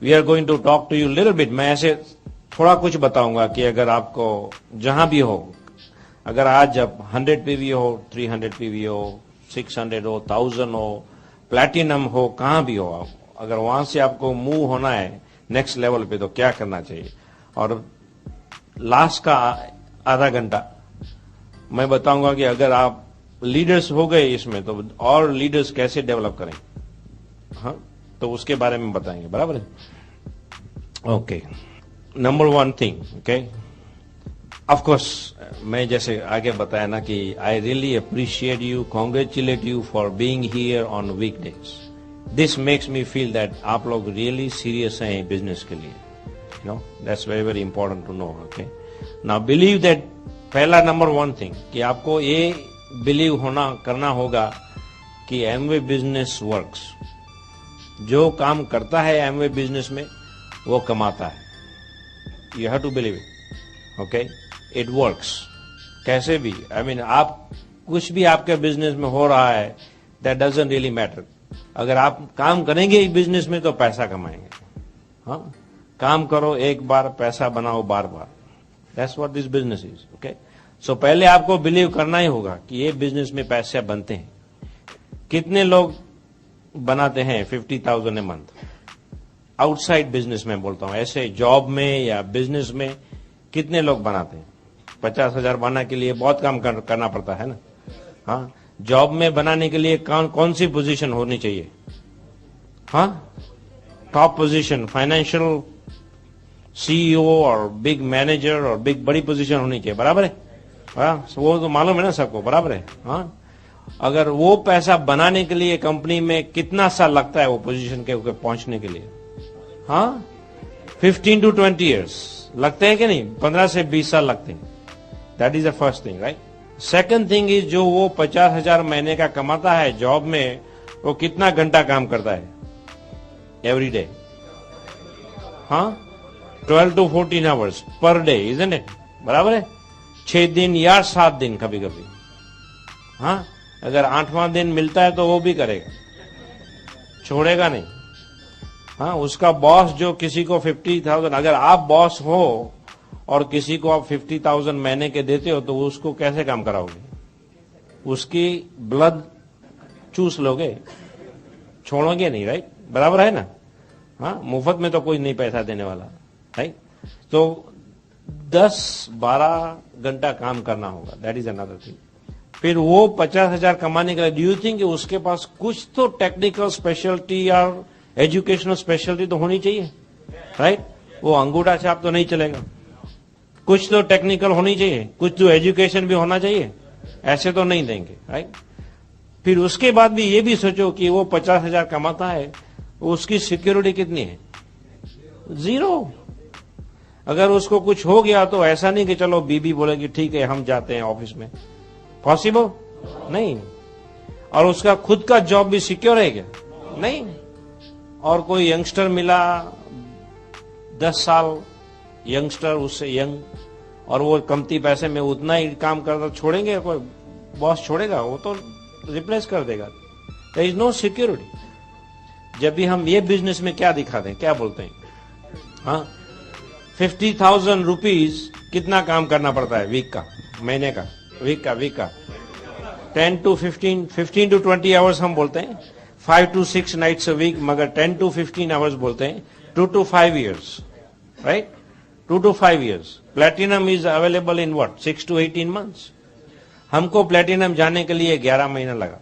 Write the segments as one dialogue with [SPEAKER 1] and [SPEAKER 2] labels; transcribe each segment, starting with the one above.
[SPEAKER 1] We are going to talk to you little bit. मैं ऐसे थोड़ा कुछ बताऊंगा कि अगर आपको जहां भी हो, अगर आज जब 100 पीवी हो, 300 पीवी हो, 600 हो, 1000 हो, प्लैटिनम हो, कहां भी हो आप, अगर वहां से आपको मूव होना है नेक्स्ट लेवल पे तो क्या करना चाहिए। और लास्ट का आधा घंटा मैं बताऊंगा कि अगर आप लीडर्स हो गए इसमें तो और लीडर्स कैसे डेवलप करें, हाँ, तो उसके बारे में बताएंगे, बराबर है। Okay, number 1 thing, okay, of course मैं जैसे आगे बताया ना कि I really appreciate you, congratulate you for being here on weekdays. This makes me feel that आप लोग रियली सीरियस हैं बिजनेस के लिए, you know, that's very very important to know. Okay, now believe that, पहला नंबर 1 थिंग कि आपको ये बिलीव होना करना होगा कि एमवे बिजनेस वर्क्स। जो काम करता है एमवे बिजनेस में वो कमाता है। You have to believe it, okay, it works. कैसे भी, आई मीन आप कुछ भी आपके बिजनेस में हो रहा है, दैट डजंट रियली मैटर। अगर आप काम करेंगे इस बिजनेस में तो पैसा कमाएंगे। हाँ, काम करो एक बार, पैसा बनाओ बार बार। That's what this business is, okay. So पहले आपको बिलीव करना ही होगा कि ये बिजनेस में पैसे बनते हैं। कितने लोग बनाते हैं 50,000 ए मंथ आउटसाइड बिजनेस में, बोलता हूं, ऐसे जॉब में या बिजनेस में कितने लोग बनाते हैं? 50,000 बनाने के लिए बहुत काम करना पड़ता है ना। हाँ, जॉब में बनाने के लिए कौन सी पोजीशन होनी चाहिए? हाँ, टॉप पोजीशन, फाइनेंशियल सीईओ और बिग मैनेजर और बिग बड़ी पोजीशन होनी चाहिए, बराबर है। हाँ, वो तो मालूम है ना सबको, बराबर है। हाँ, अगर वो पैसा बनाने के लिए कंपनी में कितना साल लगता है वो पोजीशन के ऊपर पहुंचने के लिए? हाँ, 15 to 20 years लगते हैं कि नहीं? 15 से 20 साल लगते हैं। That is the first thing, right. Second thing is, जो वो 50,000 महीने का कमाता है जॉब में, वो कितना घंटा काम करता है एवरी डे? हाँ, 12 to 14 hours per day, isn't it, बराबर है। 6 दिन या 7 दिन कभी कभी। हाँ, अगर 8वां दिन मिलता है तो वो भी करेगा, छोड़ेगा नहीं। हाँ, उसका बॉस जो किसी को 50,000, अगर आप बॉस हो और किसी को आप 50,000 महीने के देते हो तो उसको कैसे काम कराओगे? उसकी ब्लड चूस लोगे, छोड़ोगे नहीं, राइट, बराबर है ना। हाँ, मुफ्त में तो कोई नहीं पैसा देने वाला, राइट। तो 10-12 घंटा काम करना होगा, दैट इज अनदर थिंग। फिर वो 50,000 कमाने के लिए, डू यू थिंक उसके पास कुछ तो टेक्निकल स्पेशलिटी या एजुकेशनल स्पेशलिटी तो होनी चाहिए, राइट। वो अंगूठा छाप तो नहीं चलेगा, कुछ तो टेक्निकल होनी चाहिए, कुछ तो एजुकेशन भी होना चाहिए, ऐसे तो नहीं देंगे, राइट। फिर उसके बाद भी ये भी सोचो कि वो 50,000 कमाता है, उसकी सिक्योरिटी कितनी है? 0। अगर उसको कुछ हो गया तो ऐसा नहीं कि चलो बीबी बोलेगी ठीक है हम जाते हैं ऑफिस में, पॉसिबल नहीं। और उसका खुद का जॉब भी सिक्योर है क्या? नहीं। और कोई यंगस्टर मिला 10 साल, यंगस्टर उससे यंग, और वो कमती पैसे में उतना ही काम करता, छोड़ेंगे? कोई बॉस छोड़ेगा? वो तो रिप्लेस कर देगा। There is no security. जब भी हम ये बिजनेस में क्या दिखाते हैं, क्या बोलते हैं? हाँ, 50,000 रुपीज कितना काम करना पड़ता है वीक का, महीने का, वीक का 10 to 15 to 20 आवर्स हम बोलते हैं, 5 to 6 नाइट्स अ वीक, मगर 10 to 15 आवर्स बोलते हैं। 2 to 5 years, right, 2 to 5 years। Platinum is available in what, 6 to 18 months। हमको प्लेटिनम जाने के लिए 11 महीना लगा।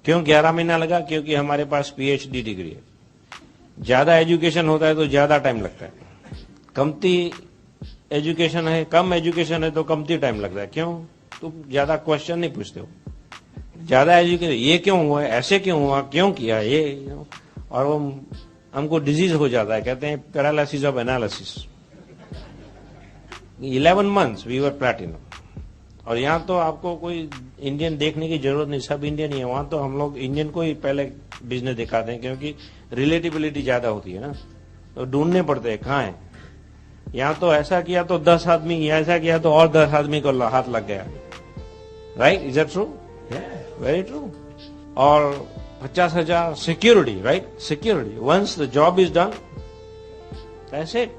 [SPEAKER 1] क्यों 11 महीना लगा? क्योंकि हमारे पास PhD डिग्री है। ज्यादा एजुकेशन होता है तो ज्यादा टाइम लगता है, कमती एजुकेशन है, कम एजुकेशन है तो कमती टाइम लगता है। क्यों? तुम ज्यादा क्वेश्चन नहीं पूछते हो। ज्यादा एजुकेशन, ये क्यों हुआ, ऐसे क्यों हुआ, क्यों किया ये, और वो हमको डिजीज हो जाता है, कहते हैं paralysis of analysis. 11 months we were platinum. और यहाँ तो आपको कोई इंडियन देखने की जरूरत नहीं, सब इंडियन ही है। वहां तो हम लोग इंडियन को ही पहले बिजनेस दिखाते हैं, क्योंकि रिलेटिबिलिटी ज्यादा होती है ना, तो ढूंढने पड़ते हैं कहाँ है। यहाँ तो ऐसा किया तो 10 आदमी, ऐसा किया तो और 10 आदमी को हाथ लग गया, right. Is that true? Very true. और 50,000 security, right, security. Once the job is done, ऐसे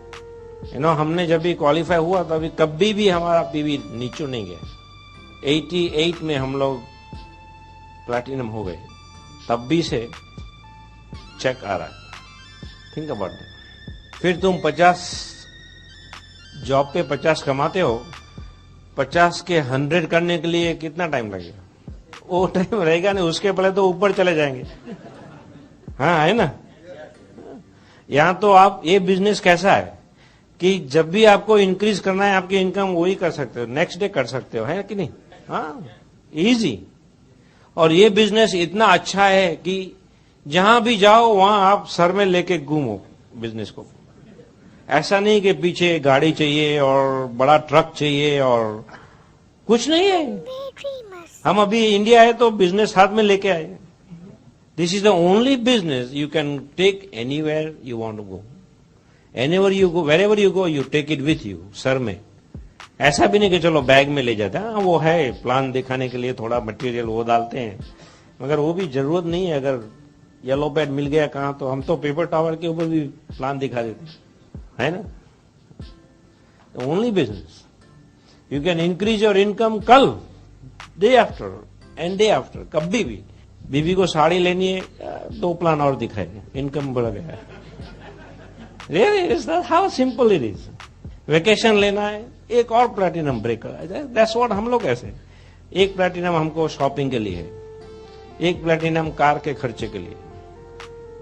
[SPEAKER 1] हमने जब भी क्वालिफाई हुआ तभी कभी भी हमारा पीवी नीचे नहीं गया। 88 में हम लोग प्लैटिनम हो गए, तब भी से चेक आ रहा है। Think about that. फिर तुम 50 जॉब पे 50 कमाते हो, 50 के 100 करने के लिए कितना टाइम लगेगा? वो टाइम रहेगा नहीं, उसके पहले तो ऊपर चले जाएंगे। हाँ, है ना। यहां तो आप, ये बिजनेस कैसा है कि जब भी आपको इंक्रीज करना है आपकी इनकम, वही कर सकते हो, नेक्स्ट डे कर सकते हो, है कि नहीं? हाँ, इजी। और ये बिजनेस इतना अच्छा है कि जहां भी जाओ वहां आप सर में लेके घूमो बिजनेस को। ऐसा नहीं कि पीछे गाड़ी चाहिए और बड़ा ट्रक चाहिए और कुछ नहीं है। हम अभी इंडिया है तो बिजनेस हाथ में लेके आए। This is the only business you can take anywhere you want to go, anywhere you go, wherever you go, you take it with you, सर में। ऐसा भी नहीं कि चलो बैग में ले जाते हैं। हाँ, वो है प्लान दिखाने के लिए थोड़ा मटेरियल वो डालते हैं, मगर वो भी जरूरत नहीं है। अगर येलो पैड मिल गया कहाँ, तो हम तो पेपर टावर के ऊपर भी प्लान दिखा देते हैं, है ना। Only business you can increase your income कल, day after and day after, कभी भी। बीवी को साड़ी लेनी है, 2 प्लान और दिखाए, इनकम बढ़ गया। Really is that how simple it is. Vacation लेना है, एक और प्लैटिनम ब्रेकर, दैट्स व्हाट हम लोग ऐसे। एक प्लैटिनम हमको शॉपिंग के लिए है, एक प्लैटिनम कार के खर्चे के लिए,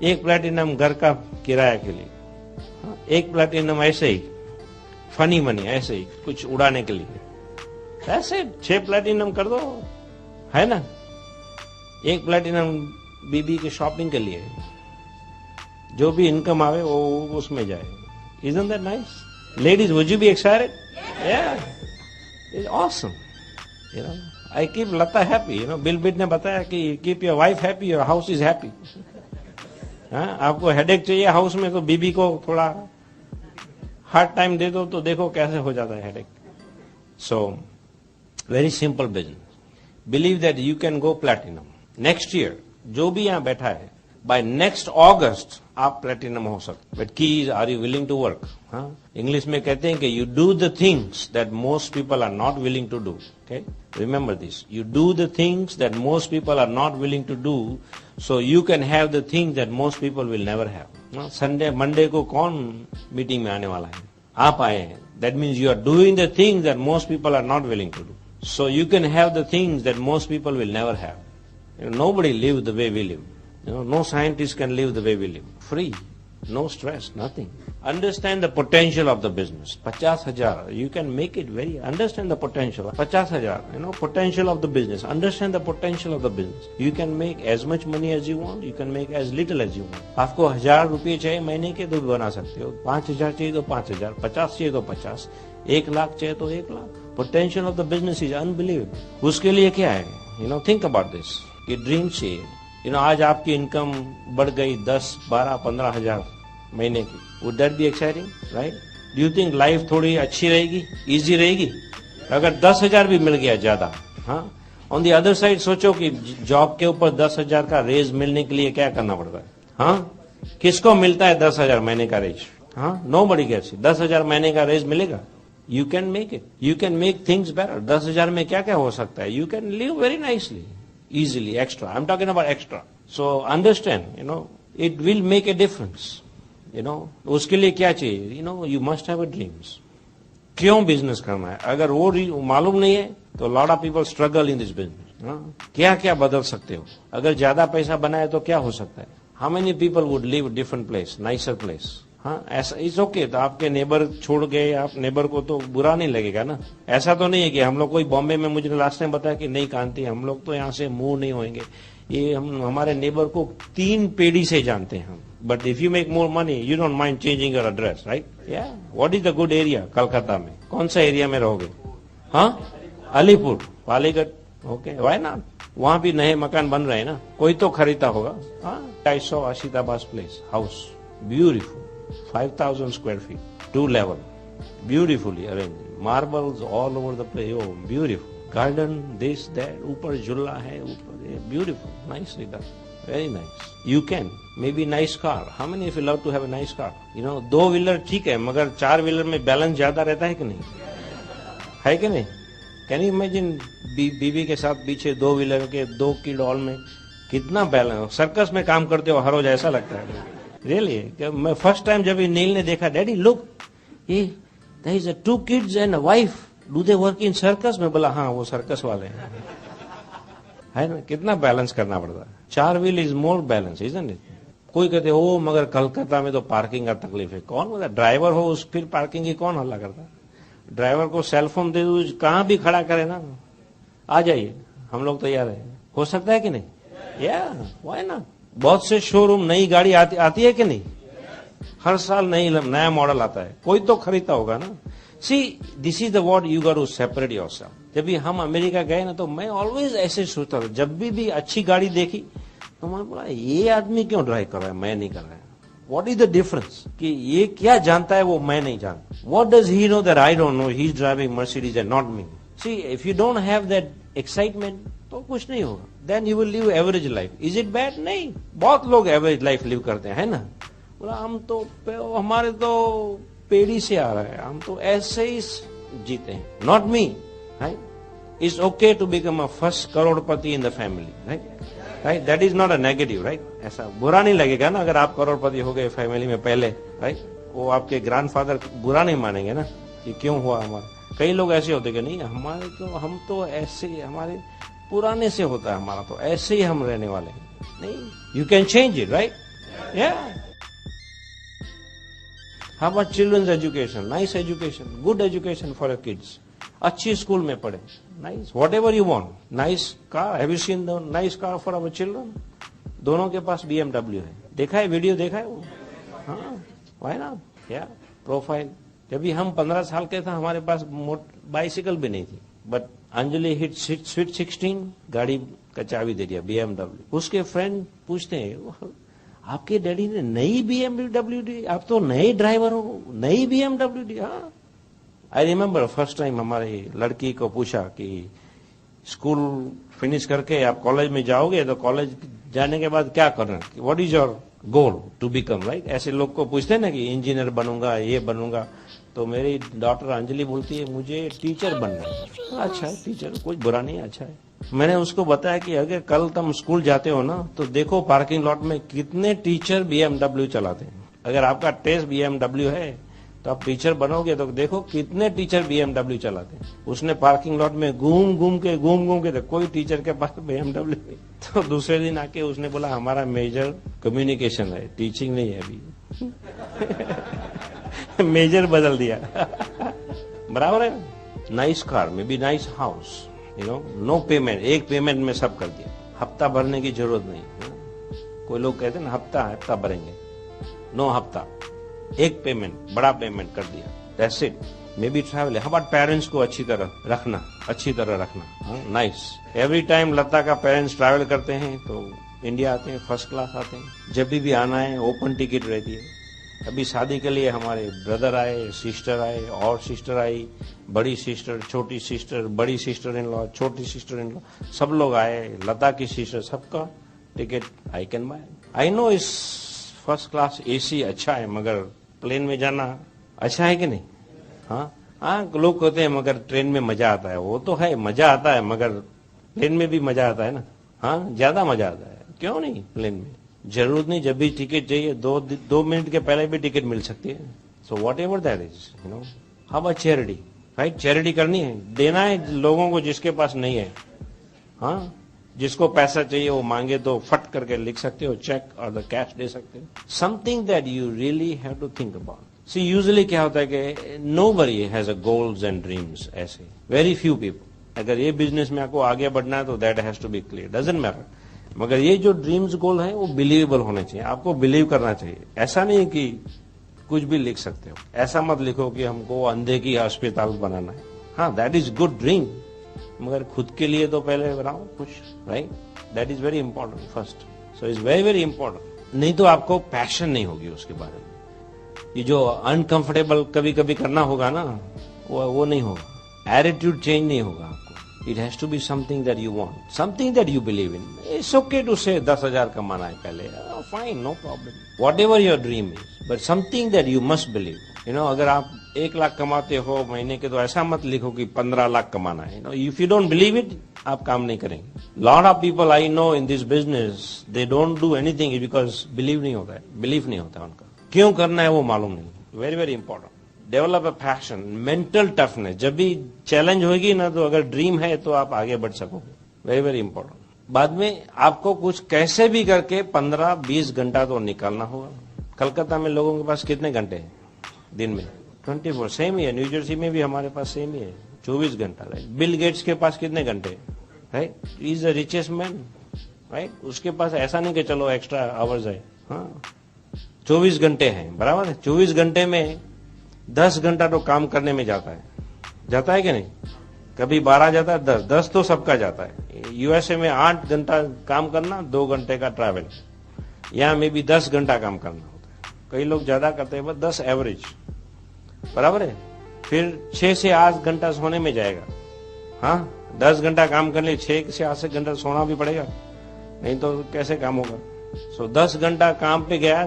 [SPEAKER 1] एक प्लैटिनम घर का किराया के लिए, एक प्लैटिनम ऐसे ही फनी मनी, ऐसे ही कुछ उड़ाने के लिए। ऐसे 6 प्लैटिनम कर दो, है ना। एक प्लैटिनम बीबी के शॉपिंग के लिए, जो भी इनकम आवे वो उसमें जाए। Isn't that nice? Ladies, would you be excited? Yeah. It's awesome. I keep Lata happy. Bill Bitt ने बताया कि keep your wife happy, your house is happy. हाँ, आपको हेडेक चाहिए हाउस में, तो बीबी को थोड़ा हार्ड टाइम दे दो, तो देखो कैसे हो जाता है headache. So, very simple business. Believe that you can go platinum. Next year, जो भी यहाँ बैठा है, by next August आप प्लेटिनम हो सकते। But key is, are you willing to work? हाँ, इंग्लिश में कहते हैं कि you do the things that most people are not willing to do. Okay, remember this, you do the things that most people are not willing to do, so you can have the things that most people will never have. Sunday Monday को कौन meeting में आने वाला है? आप आए हैं, that means you are doing the things that most people are not willing to do, so you can have the things that most people will never have. Nobody live the way we live. No scientist can live the way we live. Free, no stress, nothing. Understand the potential of the business. 50,000, you can make it very. Understand the potential. 50,000, potential of the business. Understand the potential of the business. You can make as much money as you want. You can make as little as you want. आपको 1,000 रुपये चाहिए महीने के, तो बना सकते हो। 5,000 चाहिए तो 5,000, 50 चाहिए तो 50, 1 लाख चाहिए तो 1 lakh. Potential of the business is unbelievable. उसके लिए क्या है? Think about this. कि ड्रीम चाहिए। आज आपकी इनकम बढ़ गई 10, 12, 15,000 महीने की। Would that be exciting, right? Do you think life थोड़ी अच्छी रहेगी, इजी रहेगी? अगर 10,000 भी मिल गया ज्यादा, हाँ। ऑन द अदर साइड सोचो कि जॉब के ऊपर 10,000 का रेज मिलने के लिए क्या करना पड़ता है? हाँ, किसको मिलता है 10,000 महीने का रेज? हाँ, नोबडी गेट्स इट। 10,000 महीने का रेज मिलेगा? You can make it, you can make things better. 10,000 में क्या क्या हो सकता है? You can live very nicely, easily, extra. I'm talking about extra. So understand, it will make a difference. उसके लिए क्या चाहिए? You must have a dreams. क्यों बिजनेस करना है? अगर वो मालूम नहीं है तो lot of people struggle in this business. क्या क्या बदल सकते हो? अगर ज्यादा पैसा बनाए तो क्या हो सकता है? How many people would live different place, nicer place? हाँ, ऐसा इट्स ओके। तो आपके नेबर छोड़ गए, आप नेबर को तो बुरा नहीं लगेगा ना। ऐसा तो नहीं है कि हम लोग कोई बॉम्बे में, मुझे लास्ट टाइम बताया कि नहीं कांति, हम लोग तो यहाँ से मूव नहीं होंगे। ये हम हमारे नेबर को 3 पीढ़ी से जानते हैं हम। But if you make more money, you don't mind changing your address, right? या what is the good area Calcutta में? कौन सा एरिया में रहोगे? हाँ, Alipore, Paligarh, okay, why not? वहां भी नए मकान बन रहे हैं ना, कोई तो खरीदा होगा। हाँ, I saw Ashitabad place house, beautiful, 5,000 square feet, 2 level, beautifully arranged, marbles all over the place. Oh, beautiful garden, this that, ऊपर झूला है, ऊपर beautiful, nicely done. Very nice. You can. Maybe nice car. How many of you love to have a nice car? You know, 2 wheeler ठीक है, मगर 4 wheeler में balance ज्यादा रहता है कि नहीं? है कि नहीं? कैन यू इमेजिन बीवी के साथ पीछे 2 व्हीलर के 2 किड ऑल में कितना बैलेंस? सर्कस में काम करते हो हर रोज, ऐसा लगता है रियली। मैं फर्स्ट टाइम जब नील ने देखा, डैडी लुक, ये there is 2 kids and a wife, do they work in circus? में बोला हाँ, वो सर्कस वाले हैं। है ना, कितना बैलेंस करना पड़ता है। 4 wheel is more balance, isn't it? कोई कहते हो मगर कलकत्ता में तो पार्किंग का तकलीफ है। कौन बोला? ड्राइवर हो उस फिर पार्किंग की कौन हल्ला करता? ड्राइवर को सेल फोन दे दो, कहां भी खड़ा करे ना, आ जाइए, हम लोग तैयार है। हो सकता है कि नहीं? या व्हाई नॉट? बहुत से शोरूम नई गाड़ी आती है कि नहीं? हर साल नया मॉडल आता है, कोई तो खरीदता होगा ना। See this is the what you got to separate yourself. जब भी हम अमेरिका गए ना, तो मैं ऑलवेज ऐसे सोचता था, जब भी अच्छी गाड़ी देखी तो मैंने बोला ये आदमी क्यों ड्राइव कर रहा है, मैं नहीं कर रहा है। What is the difference? कि ये क्या जानता है वो मैं नहीं जानता। What does he know that I don't know? He is driving Mercedes and not me. See if you don't have that excitement तो कुछ नहीं होगा। Then you will live average life. Is it bad? नहीं, बहुत लोग average life live करते हैं, है ना। बोला हम तो, हमारे तो पेड़ी से आ रहा है, हम तो ऐसे ही जीते हैं। Not me, right. It's okay to become a first करोड़पति in the family, right. Right, that is not a negative, right. ऐसा बुरा नहीं लगेगा ना अगर आप करोड़पति हो गए फैमिली में पहले, राइट। वो आपके ग्रैंडफादर बुरा नहीं मानेंगे ना कि क्यों हुआ हमारा। कई लोग ऐसे होते कि नहीं हमारे तो, हम तो ऐसे, हमारे पुराने से होता है, हमारा तो ऐसे ही हम रहने वाले हैं। नहीं, you can change it, right. या how about children's education? Nice education, good education for your kids. अच्छी स्कूल में पढ़े, nice, whatever you want. Nice car, have you seen the nice car for our children? दोनों के पास BMW है, देखा है, video देखा है वो। हाँ, वाई नॉट? या प्रोफाइल। जब भी हम 15 साल के था, हमारे पास बाइसिकल भी नहीं थी, बट अंजलि हिट स्वीट 16, गाड़ी का चाबी दे दिया, BMW। उसके फ्रेंड पूछते हैं आपके डैडी ने नई BMW दी, आप तो नए ड्राइवर हो, नई BMW दी? हाँ, आई रिमेम्बर फर्स्ट टाइम हमारी लड़की को पूछा कि स्कूल फिनिश करके आप कॉलेज में जाओगे, तो कॉलेज जाने के बाद क्या करना, what is your goal to become, right. ऐसे लोग को पूछते हैं ना कि इंजीनियर बनूंगा, ये बनूंगा। तो मेरी डॉटर अंजलि बोलती है मुझे टीचर बनना है। अच्छा है, टीचर कोई बुरा नहीं है, अच्छा है। मैंने उसको बताया कि अगर कल तुम स्कूल जाते हो ना, तो देखो पार्किंग लॉट में कितने टीचर BMW चलाते हैं। अगर आपका टेस्ट BMW है तो आप टीचर बनोगे, तो देखो कितने टीचर BMW चलाते हैं। उसने पार्किंग लॉट में घूम घूम के तो कोई टीचर के पास BMW नहीं। तो दूसरे दिन आके उसने बोला हमारा मेजर कम्युनिकेशन है, टीचिंग नहीं है अभी। मेजर बदल दिया। बराबर है। नाइस कार में भी nice house, you know, no payment, एक पेमेंट में सब कर दिया, हफ्ता भरने की जरूरत नहीं। कोई लोग कहते हैं ना हफ्ता भरेंगे, नो हफ्ता, एक पेमेंट, बड़ा पेमेंट कर दिया, that's it. May be travel. हमारे पेरेंट्स को अच्छी तरह रखना, नाइस। एवरी टाइम लता का पेरेंट्स ट्रैवल करते हैं तो इंडिया आते हैं, फर्स्ट क्लास आते हैं। जब भी आना है ओपन टिकट रहती है। अभी शादी के लिए हमारे ब्रदर आए, सिस्टर आए, और सिस्टर आई, बड़ी सिस्टर, छोटी सिस्टर, बड़ी सिस्टर इन लॉ, छोटी सिस्टर इन लॉ, सब लोग आए, लता की सिस्टर, सबका ticket I can buy. I know इस फर्स्ट क्लास AC अच्छा है, मगर प्लेन में जाना अच्छा है कि नहीं? हाँ, लोग कहते हैं मगर ट्रेन में मजा आता है। वो तो है, मजा आता है, मगर प्लेन में भी मजा आता है ना। हाँ, ज्यादा मजा आता है। क्यों नहीं? प्लेन में जरूरत नहीं, जब भी टिकट चाहिए 2 मिनट के पहले भी टिकट मिल सकती है। So what ever that is, you know. How about charity, right. Charity करनी है, देना है लोगों को जिसके पास नहीं है। हाँ, जिसको पैसा चाहिए वो मांगे तो फट करके लिख सकते हो चेक, और द कैश दे सकते हो। Something that you really have to think about. See usually क्या होता है कि nobody has a goals and dreams, ऐसे वेरी फ्यू पीपल। अगर ये बिजनेस में आपको आगे बढ़ना है तो that has to be clear, doesn't matter. मगर ये जो ड्रीम्स गोल है वो बिलीवेबल होने चाहिए, आपको बिलीव करना चाहिए। ऐसा नहीं कि कुछ भी लिख सकते हो, ऐसा मत लिखो कि हमको अंधे की अस्पताल बनाना है। हाँ, दैट इज गुड ड्रीम, मगर खुद के लिए तो पहले बनाओ कुछ, right. That is very important first. So is very very important. नहीं तो आपको पैशन नहीं होगी उसके बारे में। ये जो अनकंफर्टेबल कभी कभी करना होगा ना, वो नहीं होगा। एटीट्यूड चेंज नहीं होगा आपको, It has to be something that you want, something that you believe in. It's okay to say 10,000 कमाना है पहले. Fine, no problem. Whatever your dream is, but something that you must believe. अगर आप 1 लाख कमाते हो महीने के तो ऐसा मत लिखो कि 15 लाख कमाना है. If you don't believe it, आप काम नहीं करेंगे. Lot of people I know in this business, they don't do anything because believe नहीं होता है, belief नहीं होता है उनका. क्यों करना है वो मालूम नहीं. Very very important. Develop a passion, mental toughness. जब भी चैलेंज होगी ना तो अगर ड्रीम है तो आप आगे बढ़ सकोगे. Very very important. बाद में आपको कुछ कैसे भी करके 15-20 घंटा तो निकालना होगा. कलकत्ता में लोगों के पास कितने घंटे हैं दिन में? 24. सेम ही है. न्यू जर्सी में भी हमारे पास सेम ही है, 24 घंटा. राइट. बिल गेट्स के पास कितने घंटे? Right. Is the richest man. Right. उसके पास ऐसा नहीं कि चलो एक्स्ट्रा आवर्स है. हाँ, 24 घंटे हैं, बराबर है. 24 घंटे में 10 घंटा तो काम करने में जाता है कि नहीं? कभी 12 जाता है, 10 तो सबका जाता है. यूएसए में 8 घंटा काम करना, 2 घंटे का ट्रैवल. यहाँ में भी 10 घंटा काम करना होता है. कई लोग ज्यादा करते हैं, बस 10 एवरेज, बराबर है. फिर 6 से 8 घंटा सोने में जाएगा. हाँ, 10 घंटा काम करने 6 से 8 घंटा सोना भी पड़ेगा, नहीं तो कैसे काम होगा. 10 घंटा काम पे गया,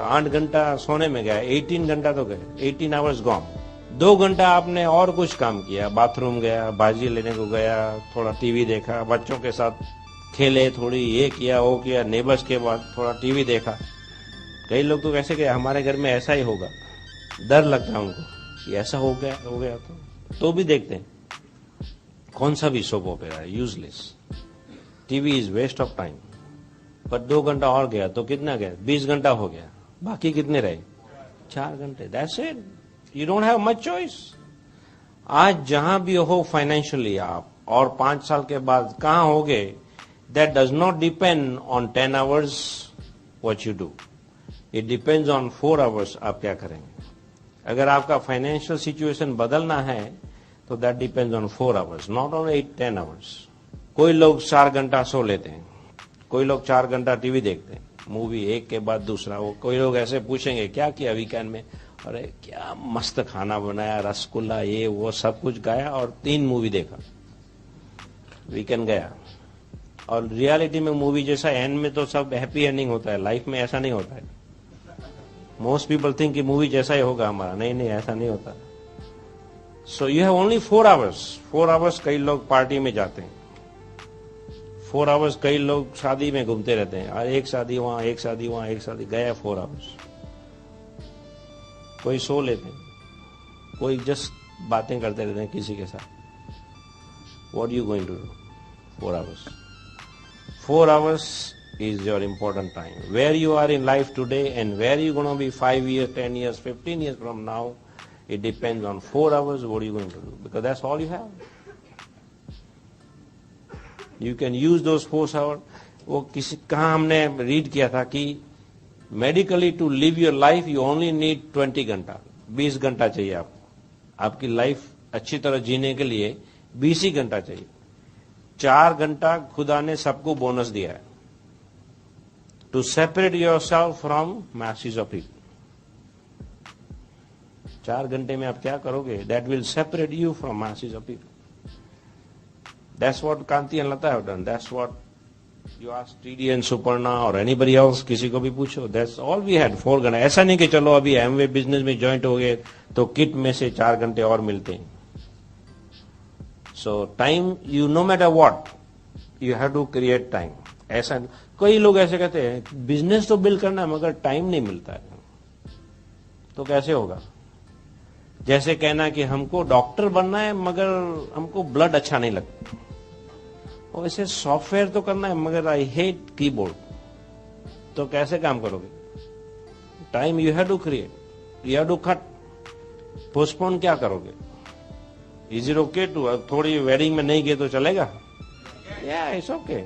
[SPEAKER 1] 8 घंटा सोने में गया, 18 घंटा तो गए, 18 आवर्स गॉन. 2 घंटा आपने और कुछ काम किया, बाथरूम गया, भाजी लेने को गया, थोड़ा टीवी देखा, बच्चों के साथ खेले, थोड़ी ये किया वो किया, नेबर्स के बाद थोड़ा टीवी देखा. कई लोग तो कैसे गए, हमारे घर में ऐसा ही होगा, डर लगता है उनको कि ऐसा हो गया तो भी देखते हैं. कौन सा भी सोप ओपेरा है, useless. TV is waste of time. पर 2 घंटा और गया तो कितना गया? 20 घंटा हो गया. बाकी कितने रहे? 4 घंटे. That's it. You don't have much choice. आज जहां भी हो फाइनेंशियली आप, और 5 साल के बाद कहां होगे, that does not depend on 10 hours what you do. It depends on 4 hours आप क्या करेंगे. अगर आपका फाइनेंशियल सिचुएशन बदलना है तो that depends on 4 hours, not on 8-10 hours. कोई लोग 4 घंटा सो लेते हैं, कोई लोग 4 घंटा टीवी देखते हैं, मूवी एक के बाद दूसरा. वो कोई लोग ऐसे पूछेंगे क्या किया वीकेंड में? अरे क्या मस्त खाना बनाया, रसगुल्ला ये वो सब कुछ खाया और 3 मूवी देखा, वीकेंड गया. और रियलिटी में मूवी जैसा एंड में तो सब हैप्पी एंडिंग होता है. लाइफ में ऐसा नहीं होता है. मोस्ट पीपल थिंक कि मूवी जैसा ही होगा हमारा. नहीं, ऐसा नहीं होता. सो you have only 4 hours. 4 hours कई लोग पार्टी में जाते हैं, 4 आवर्स कई लोग शादी में घूमते रहते हैं. और एक शादी वहां, एक शादी वहां, एक शादी, गया 4 आवर्स. कोई सो लेते हैं, कोई जस्ट बातें करते रहते हैं किसी के साथ. What you going to do? 4 hours. 4 hours is your important time. Where you are in life today and where you going to be 5 years, 10 years, 15 years from now, it depends on 4 hours. What are you going to do? Because that's all you have. You can use those 4 hours. वो कहाँ हमने read किया था कि medically to live your life you only need 20 घंटा. 20 घंटा चाहिए आपको. आपकी लाइफ अच्छी तरह जीने के लिए 20 ही घंटा चाहिए. 4 घंटा खुदा ने सबको बोनस दिया है to separate yourself from message of people. 4 घंटे में आप क्या करोगे? That will separate you from message of people. That's what Kanti and Lata have done. That's what you ask TD and Suparna or anybody else, किसी को भी पूछो. That's all we had, 4 घंटे. ऐसा नहीं कि चलो अभी Amway बिजनेस में ज्वाइंट हो गए तो किट में से 4 घंटे और मिलते हैं. So time, you no matter what, you have to create time. ऐसा कई लोग ऐसे कहते हैं बिजनेस तो बिल्ड करना है मगर टाइम नहीं मिलता है. तो कैसे होगा? जैसे कहना कि हमको डॉक्टर बनना है मगर हमको ब्लड अच्छा नहीं लगता. और वैसे सॉफ्टवेयर तो करना है मगर आई हेट कीबोर्ड. तो कैसे काम करोगे? Time you have to create, you have to cut. Postpone क्या करोगे? इज इट ओके टू, थोड़ी वेडिंग में नहीं गए तो चलेगा? या इट्स ओके.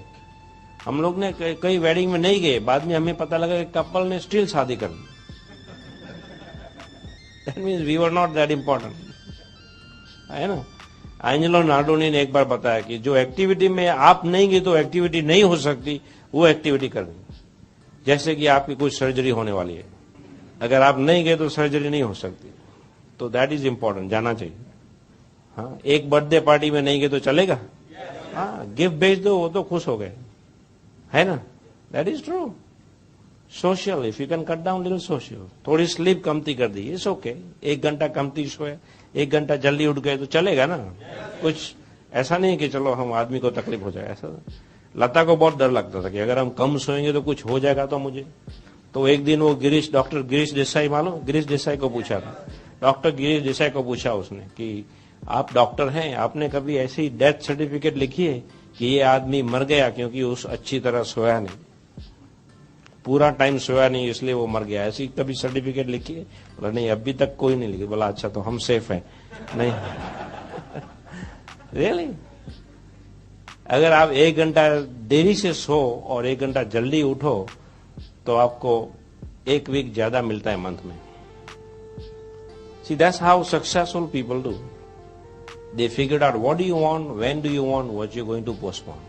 [SPEAKER 1] हम लोग ने कई वेडिंग में नहीं गए, बाद में हमें पता लगा कि कपल ने स्टिल शादी कर ली. That means we were not that important. है ना? एंजेलो नार्डोनी ने एक बार बताया कि जो एक्टिविटी में आप नहीं गए तो एक्टिविटी नहीं हो सकती, वो एक्टिविटी करनी. जैसे कि आपकी कुछ सर्जरी होने वाली है, अगर आप नहीं गए तो सर्जरी नहीं हो सकती. तो दैट इज इंपॉर्टेंट, जाना चाहिए. हाँ, एक बर्थडे पार्टी में नहीं गए तो चलेगा? हाँ, गिफ्ट भेज दो, वो तो खुश हो गए, है ना? That is true. Social, if you can cut down little social, थोड़ी स्लीप कमती कर दी, इट्स ओके. 1 घंटा कमती सोए, 1 घंटा जल्दी उठ गए तो चलेगा ना. कुछ ऐसा नहीं कि चलो हम आदमी को तकलीफ हो जाए. ऐसा लता को बहुत डर लगता था कि अगर हम कम सोएंगे तो कुछ हो जाएगा तो मुझे. तो एक दिन वो डॉक्टर गिरीश देसाई, मालूम, गिरीश देसाई को पूछा था. डॉक्टर गिरीश देसाई को पूछा उसने कि आप डॉक्टर हैं, आपने कभी ऐसी डेथ सर्टिफिकेट लिखी है कि ये आदमी मर गया क्योंकि उस अच्छी तरह सोया नहीं, पूरा टाइम सोया नहीं इसलिए वो मर गया, ऐसी कभी सर्टिफिकेट लिखी है? बोला नहीं, अभी तक कोई नहीं लिखी. बोला अच्छा, तो हम सेफ हैं. नहीं. रियली? अगर आप 1 घंटा देरी से सो और 1 घंटा जल्दी उठो तो आपको 1 वीक ज्यादा मिलता है मंथ में. See, that's how successful people do. They figured out what do you want, when do you want, what you're going to postpone.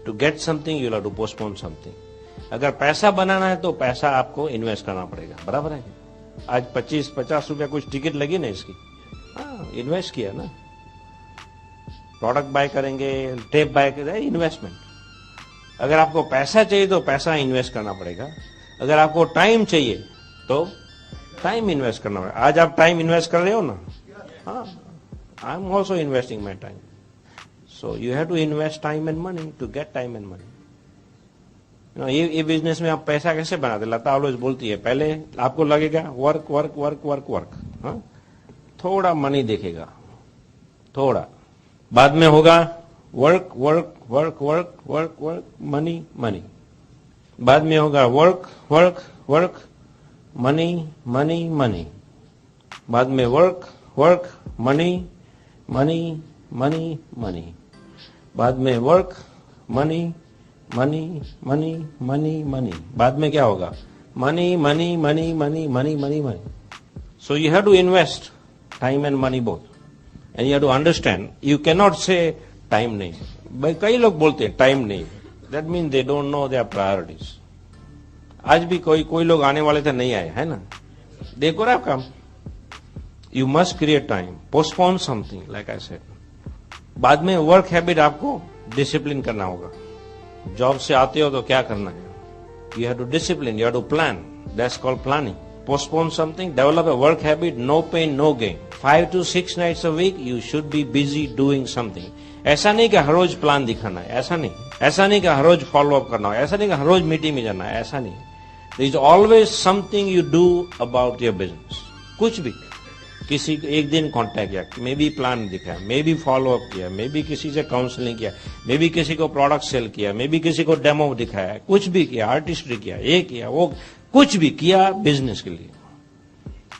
[SPEAKER 1] To get something, you'll have to postpone something. अगर पैसा बनाना है तो पैसा आपको invest करना पड़ेगा, बराबर है? आज 25-50 रुपया कुछ टिकट लगी ना इसकी, हाँ, इन्वेस्ट किया ना. प्रोडक्ट बाय करेंगे, टेप बाय करेंगे, इन्वेस्टमेंट. अगर आपको पैसा चाहिए तो पैसा इन्वेस्ट करना पड़ेगा. अगर आपको टाइम चाहिए तो टाइम इन्वेस्ट करना पड़ेगा. आज आप टाइम इन्वेस्ट कर रहे हो ना? हाँ, I am also investing my time. So you have to invest time and money to get time and money. ये बिजनेस में आप पैसा कैसे बनाते? लता ऑलवेज बोलती है, पहले आपको लगेगा work work work work work, हाँ, थोड़ा मनी देखेगा, थोड़ा, बाद में होगा work work work work work work money money, बाद में होगा work work work money money money, बाद में work work money money money money, बाद में work money money money money money, बाद में क्या होगा? Money money money money money money money. So you have to invest time and money both, and you have to understand. You can not say time नहीं. भाई कई लोग बोलते हैं टाइम नहीं, that mean they don't know their priorities. आज भी कोई लोग आने वाले थे, नहीं आए, है ना? देखो रहा काम. You must create time, postpone something, like I said. बाद में वर्क हैबिट आपको डिसिप्लिन करना होगा. जॉब से आते हो तो क्या करना है? You have to discipline, you have to plan. That's called planning. Postpone something, develop a work habit, no pain, no gain. 5 to 6 nights a week, you should be busy doing something. ऐसा नहीं कि हर रोज plan दिखाना है, ऐसा नहीं. ऐसा नहीं कि हर रोज फॉलो अप करना है, ऐसा नहीं कि हर रोज मीटिंग में जाना है, ऐसा नहीं. There is always something you do about your business. कुछ भी. किसी को एक दिन कांटेक्ट किया, मे बी प्लान दिखाया, मे बी फॉलो अप किया, मे बी किसी से काउंसलिंग किया, मे बी किसी को प्रोडक्ट सेल किया, मे बी किसी को डेमो दिखाया, कुछ भी किया, आर्टिस्ट्री किया, ये किया, वो कुछ भी किया बिजनेस के लिए.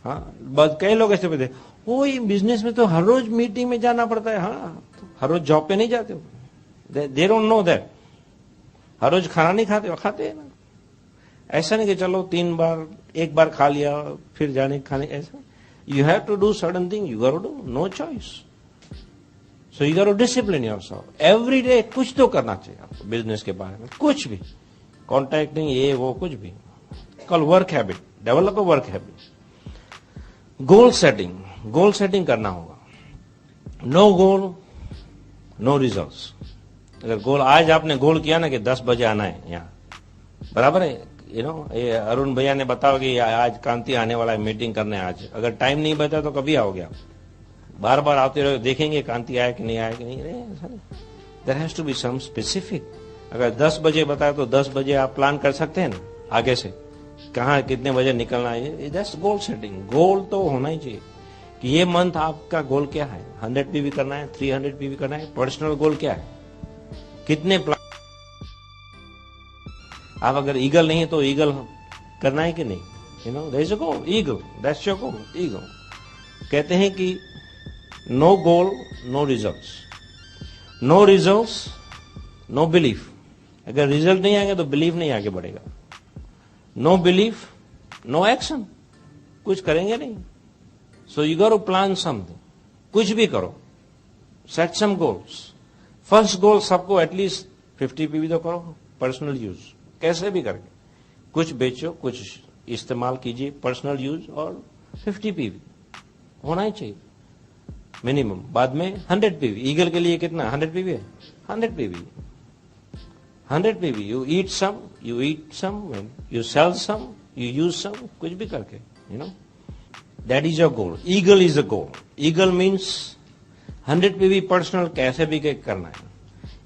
[SPEAKER 1] हाँ, बस कई लोग ऐसे बोलते, वो ये बिजनेस में तो हर रोज मीटिंग में जाना पड़ता है. हाँ, तो हर रोज जॉब पे नहीं जाते हो. They don't know that. हर रोज खाना नहीं खाते हो? खाते हैं ना. ऐसा नहीं कि चलो 3 बार, 1 बार खा लिया फिर जाने खाने, ऐसा. You have to do certain thing, you got to do, no choice. So you got to discipline yourself. Every day कुछ तो करना चाहिए आपको बिजनेस के बारे में, कुछ भी. कॉन्टैक्टिंग, ये वो, कुछ भी. Call work habit. Develop a work habit. Goal setting, goal setting करना होगा. No goal no results. अगर गोल, आज आपने गोल किया ना कि 10 बजे आना है यहाँ, बराबर है? यू नो, ये अरुण भैया ने बताओ कि आज कांति आने वाला है मीटिंग करने. आज अगर टाइम नहीं बचा तो कभी आओगे आप? बार बार आते रहो, देखेंगे कांति आया कि नहीं आया कि नहीं. There has to be some specific. अगर 10 बजे बताया तो 10 बजे आप प्लान कर सकते हैं ना आगे से, कहाँ कितने बजे निकलना है. That's goal setting. गोल तो होना ही चाहिए कि ये मंथ आपका गोल क्या है. 100 पीवी करना है, 300 पीवी करना है. पर्सनल गोल क्या है, कितने प्लान. आप अगर ईगल नहीं है तो ईगल करना है कि नहीं? You know, there is a goal, eagle, that's your goal, eagle. कहते हैं कि no goal no results, no results no belief. अगर रिजल्ट नहीं आएगा तो बिलीफ नहीं आगे बढ़ेगा. नो बिलीफ नो एक्शन, कुछ करेंगे नहीं. So you got to plan something. कुछ भी करो, set some goals. First goal सबको एटलीस्ट 50 पीवी तो करो, पर्सनल यूज, कैसे भी करके. कुछ बेचो, कुछ इस्तेमाल कीजिए, पर्सनल यूज, और 50 पीवी होना ही चाहिए मिनिमम. बाद में 100 पीवी. ईगल के लिए कितना 100 पीवी है? 100 PV. 100 PV. You eat some, you sell some, you use some, कुछ भी करके, you know. That is your goal. Eagle is the goal. Eagle means 100 PV personal कैसे भी करना है.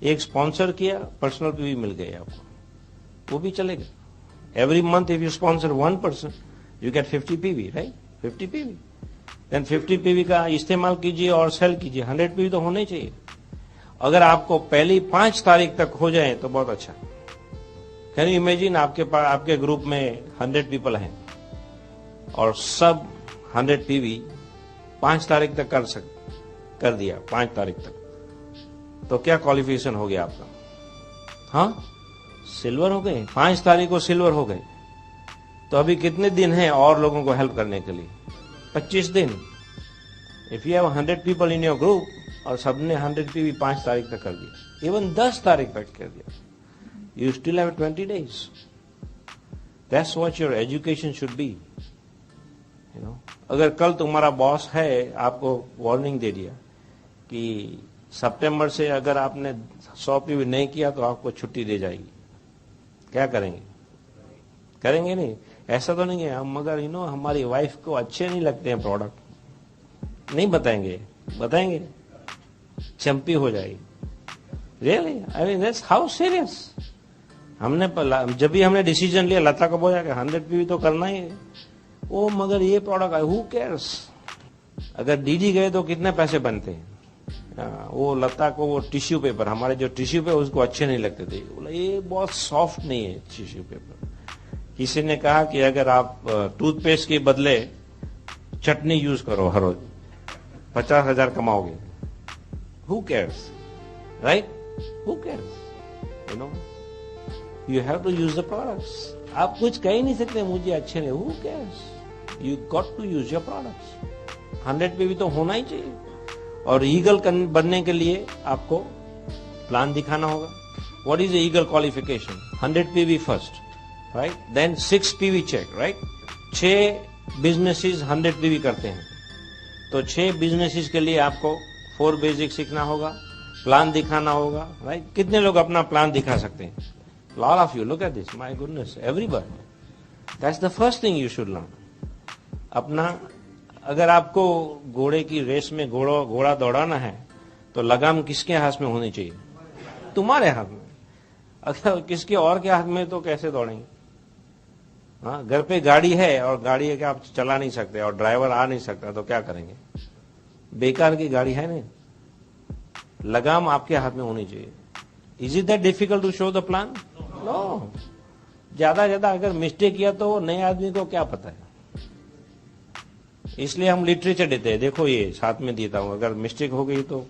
[SPEAKER 1] एक स्पॉन्सर किया, पर्सनल PV मिल गए आपको, वो भी चलेगा. Every month if you sponsor one person, you get 50 PV, right? 50 PV. Then 50 PV का इस्तेमाल कीजिए और सेल कीजिए. 100 PV तो होने चाहिए. अगर आपको पहली 5 तारीख तक हो जाए तो बहुत अच्छा. कैन यू इमेजिन आपके ग्रुप में 100 पीपल हैं और सब 100 PV 5 तारीख तक कर दिया. 5 तारीख तक तो क्या क्वालिफिकेशन हो गया आपका? हाँ, सिल्वर हो गए. 5 तारीख को सिल्वर हो गए. तो अभी कितने दिन हैं और लोगों को हेल्प करने के लिए? 25 दिन. If you have 100 people in your group और सबने 100 PV 5 तारीख तक कर दिया, इवन 10 तारीख तक कर दिया, you still have 20 days. That's what your education should be. You know, अगर कल तुम्हारा बॉस है आपको वार्निंग दे दिया कि सितंबर से अगर आपने 100 PV नहीं किया तो आपको छुट्टी दे जाएगी, क्या करेंगे? करेंगे नहीं. ऐसा तो नहीं है हम, मगर यू नो हमारी वाइफ को अच्छे नहीं लगते हैं प्रोडक्ट, नहीं बताएंगे, चंपी हो जाएगी. Really, I mean that's how serious. जब भी हमने डिसीजन लिया, लता को बोला कि 100 PV तो करना ही है. ओ मगर ये प्रोडक्ट है, हु केयर्स. अगर डीडी गए तो कितने पैसे बनते हैं. वो लता को वो टिश्यू पेपर, हमारे जो टिश्यू पेपर उसको अच्छे नहीं लगते थे. बोला ये बहुत सॉफ्ट नहीं है टिश्यू पेपर. किसी ने कहा कि अगर आप टूथपेस्ट के बदले चटनी यूज करो हर रोज, 50,000 कमाओगे. Who cares, right? Who cares? You know, you have to use the products. आप कुछ कह ही नहीं सकते मुझे अच्छे नहीं. Who cares? You got to use your products. 100 PV तो होना ही चाहिए. और ईगल बनने के लिए आपको प्लान दिखाना होगा. What is eagle qualification? 100 PV first, right? Then 6 PV check, right? 6 businesses 100 PV करते हैं, तो 6 बिजनेसेस के लिए आपको 4 बेसिक सीखना होगा, प्लान दिखाना होगा, राइट? कितने लोग अपना प्लान दिखा सकते हैं? Lot of you. Look at this, my goodness, everybody. That's the first thing you should learn. अपना, अगर आपको घोड़े की रेस में घोड़ा दौड़ाना है तो लगाम किसके हाथ में होनी चाहिए? तुम्हारे हाथ में. अगर किसके और के हाथ में तो कैसे दौड़ेंगे? हाँ, घर पे गाड़ी है और गाड़ी है कि आप चला नहीं सकते और ड्राइवर आ नहीं सकता, तो क्या करेंगे? बेकार की गाड़ी है नहीं. लगाम आपके हाथ में होनी चाहिए. Is it that difficult to show the plan? No. ज्यादा अगर मिस्टेक किया तो नए आदमी को क्या पता है. इसलिए हम लिटरेचर देते हैं. देखो ये साथ में देता हूं, अगर मिस्टेक हो गई तो